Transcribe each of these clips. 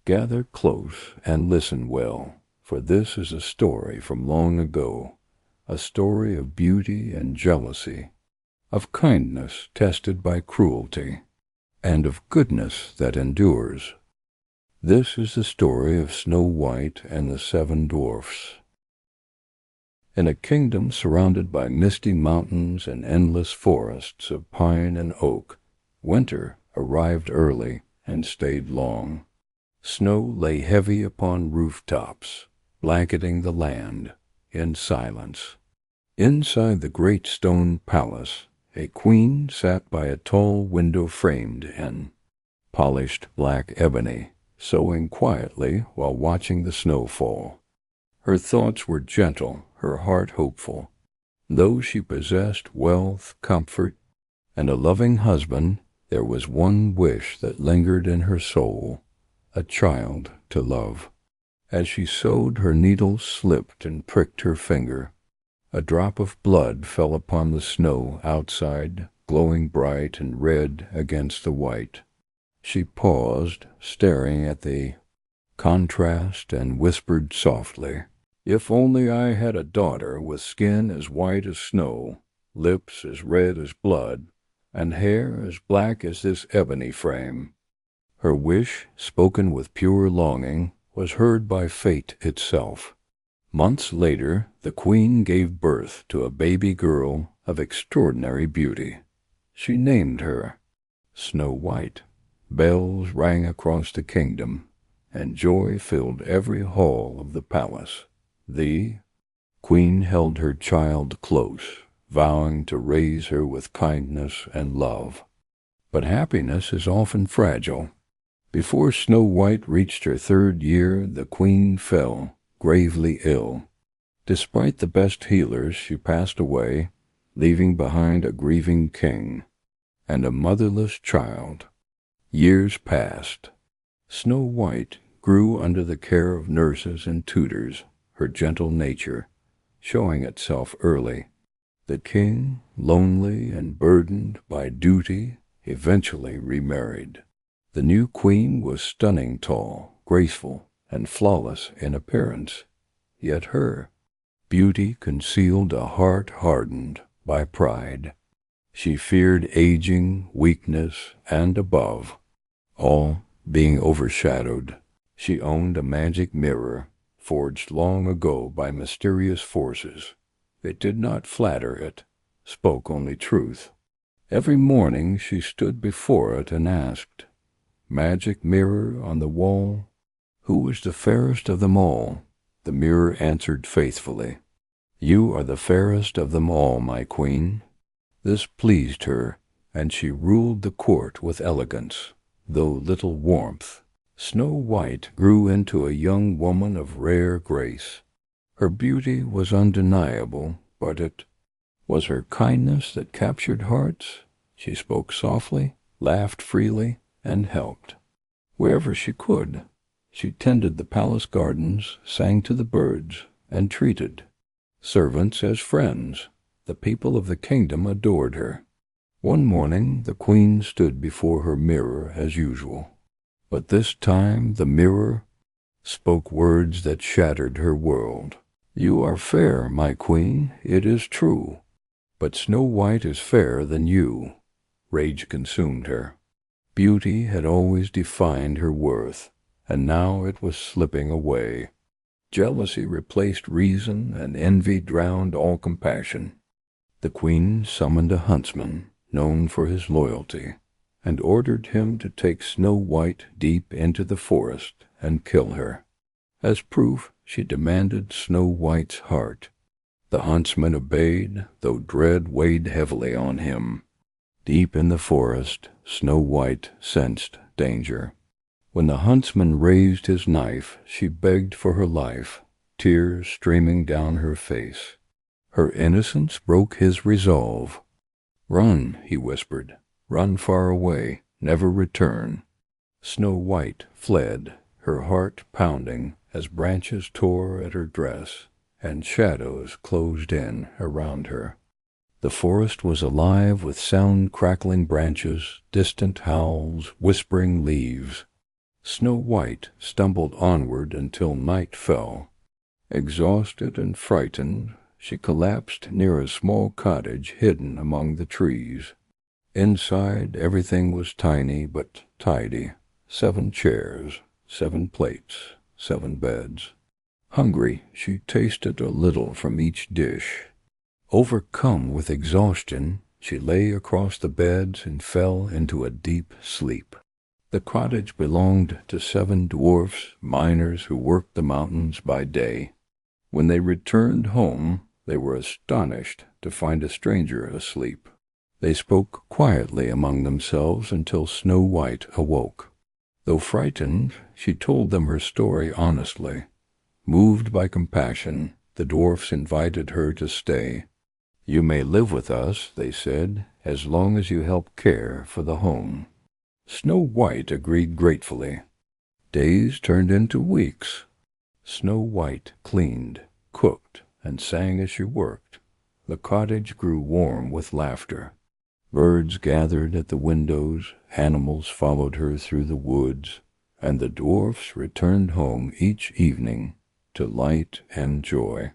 Gather close and listen well, for this is a story from long ago, a story of beauty and jealousy, of kindness tested by cruelty, and of goodness that endures. This is the story of Snow White and the Seven Dwarfs. In a kingdom surrounded by misty mountains and endless forests of pine and oak, winter arrived early and stayed long. Snow lay heavy upon rooftops, blanketing the land in silence. Inside the great stone palace, a queen sat by a tall window framed in polished black ebony, sewing quietly while watching the snow fall. Her thoughts were gentle, her heart hopeful. Though she possessed wealth, comfort, and a loving husband, there was one wish that lingered in her soul: a child to love. As she sewed, her needle slipped and pricked her finger. A drop of blood fell upon the snow outside, glowing bright and red against the white. She paused, staring at the contrast, and whispered softly, "If only I had a daughter with skin as white as snow, lips as red as blood, and hair as black as this ebony frame." Her wish, spoken with pure longing, was heard by fate itself. Months later, the queen gave birth to a baby girl of extraordinary beauty. She named her Snow White. Bells rang across the kingdom, and joy filled every hall of the palace. The queen held her child close, vowing to raise her with kindness and love. But happiness is often fragile. Before Snow White reached her 3rd year, the queen fell, gravely ill. Despite the best healers, she passed away, leaving behind a grieving king and a motherless child. Years passed. Snow White grew under the care of nurses and tutors, her gentle nature showing itself early. The king, lonely and burdened by duty, eventually remarried. The new queen was stunning, tall, graceful, and flawless in appearance, yet her beauty concealed a heart hardened by pride. She feared aging, weakness, and above all, being overshadowed. She owned a magic mirror, forged long ago by mysterious forces. It did not flatter it, spoke only truth. Every morning she stood before it and asked, "Magic mirror on the wall, who is the fairest of them all?" The mirror answered faithfully, "You are the fairest of them all, my queen." This pleased her, and she ruled the court with elegance, though little warmth. Snow White grew into a young woman of rare grace. Her beauty was undeniable, but it was her kindness that captured hearts. She spoke softly, laughed freely, and helped wherever she could. She tended the palace gardens, sang to the birds, and treated servants as friends. The people of the kingdom adored her. One morning the queen stood before her mirror as usual, but this time the mirror spoke words that shattered her world. "You are fair, my queen, it is true, but Snow White is fairer than you." Rage consumed her. Beauty had always defined her worth, and now it was slipping away. Jealousy replaced reason, and envy drowned all compassion. The queen summoned a huntsman, known for his loyalty, and ordered him to take Snow White deep into the forest and kill her. As proof, she demanded Snow White's heart. The huntsman obeyed, though dread weighed heavily on him. Deep in the forest, Snow White sensed danger. When the huntsman raised his knife, she begged for her life, tears streaming down her face. Her innocence broke his resolve. "Run," he whispered, "run far away, never return." Snow White fled, her heart pounding as branches tore at her dress and shadows closed in around her. The forest was alive with sound crackling branches, distant howls, whispering leaves. Snow White stumbled onward until night fell. Exhausted and frightened, she collapsed near a small cottage hidden among the trees. Inside, everything was tiny but tidy. 7 chairs, 7 plates, 7 beds. Hungry, she tasted a little from each dish. Overcome with exhaustion, she lay across the beds and fell into a deep sleep. The cottage belonged to 7 dwarfs, miners who worked the mountains by day. When they returned home, they were astonished to find a stranger asleep. They spoke quietly among themselves until Snow White awoke. Though frightened, she told them her story honestly. Moved by compassion, the dwarfs invited her to stay. "You may live with us," they said, "as long as you help care for the home." Snow White agreed gratefully. Days turned into weeks. Snow White cleaned, cooked, and sang as she worked. The cottage grew warm with laughter. Birds gathered at the windows, animals followed her through the woods, and the dwarfs returned home each evening to light and joy.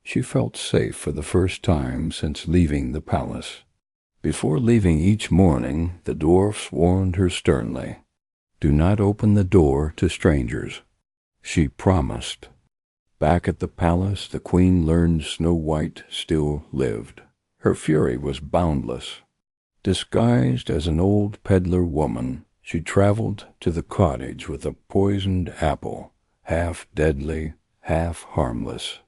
She felt safe for the first time since leaving the palace. Before leaving each morning, the dwarfs warned her sternly, "Do not open the door to strangers." She promised. Back at the palace, the queen learned Snow White still lived. Her fury was boundless. Disguised as an old peddler woman, she traveled to the cottage with a poisoned apple, half deadly, half harmless.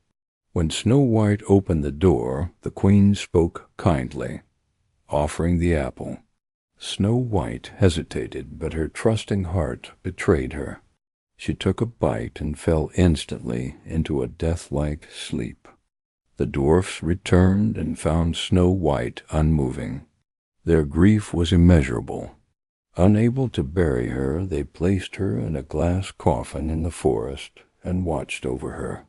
When Snow White opened the door, the queen spoke kindly, offering the apple. Snow White hesitated, but her trusting heart betrayed her. She took a bite and fell instantly into a death-like sleep. The dwarfs returned and found Snow White unmoving. Their grief was immeasurable. Unable to bury her, they placed her in a glass coffin in the forest and watched over her.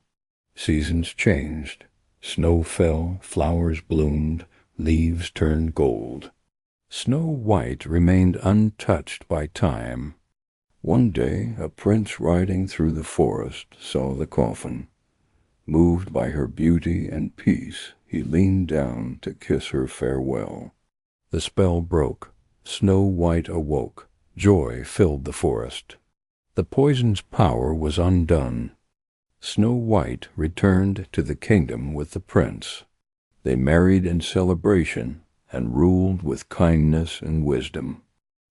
Seasons changed. Snow fell, flowers bloomed, leaves turned gold. Snow White remained untouched by time. One day, a prince riding through the forest saw the coffin. Moved by her beauty and peace, he leaned down to kiss her farewell. The spell broke. Snow White awoke. Joy filled the forest. The poison's power was undone. Snow White returned to the kingdom with the prince. They married in celebration and ruled with kindness and wisdom.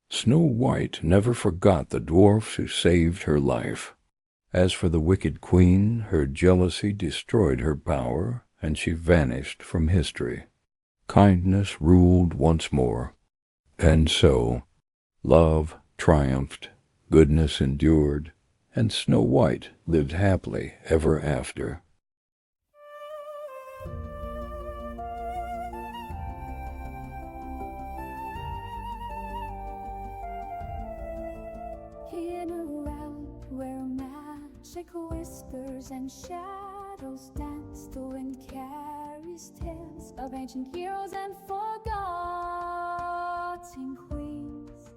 Snow White never forgot the dwarfs who saved her life. As for the wicked queen, her jealousy destroyed her power, and she vanished from history. Kindness ruled once more, and so love triumphed, goodness endured, and Snow White lived happily ever after. In a realm where magic whispers and shadows dance, the wind carries tales of ancient heroes and forgotten queens.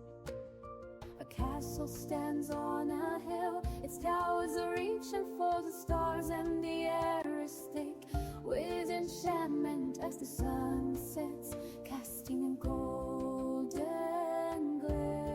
A castle stands on a hill, its towers are reaching for the stars, and the air is thick with enchantment as the sun sets, casting a golden glare.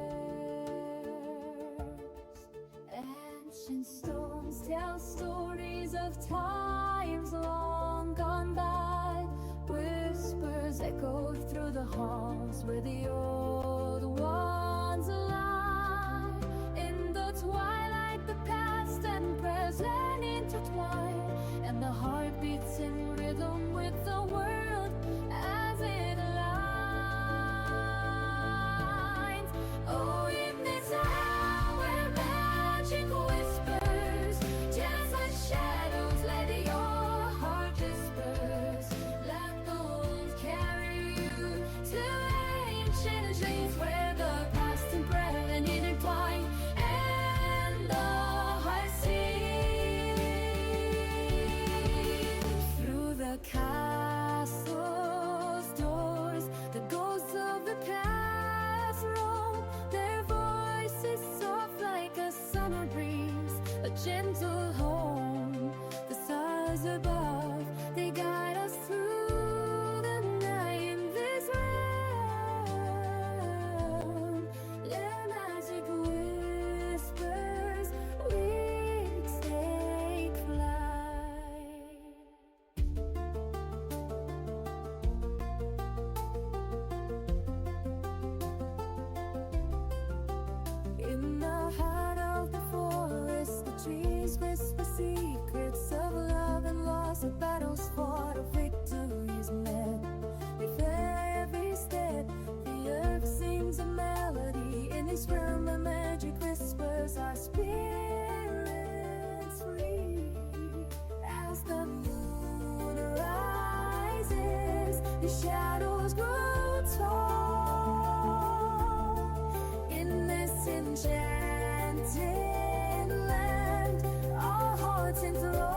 Ancient stones tell stories of times long gone by. Whispers echo through the halls where the old ones lie. In the twilight, the past and present intertwine, and the heart beats in rhythm with the world as it aligns. Oh, in this hour where magic whispers, just like shadows let whisper secrets of love and loss, the battles fought, of victories met. With every step, the earth sings a melody. In this realm, the magic whispers our spirits free. As the moon rises, the shadows grow tall. In this enchanted land, our hearts enthrall.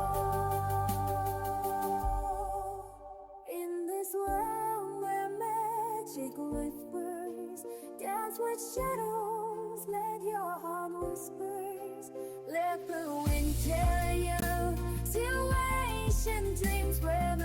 In this world where magic whispers dance with shadows, let your heart whispers. Let the wind tell you, situation dreams where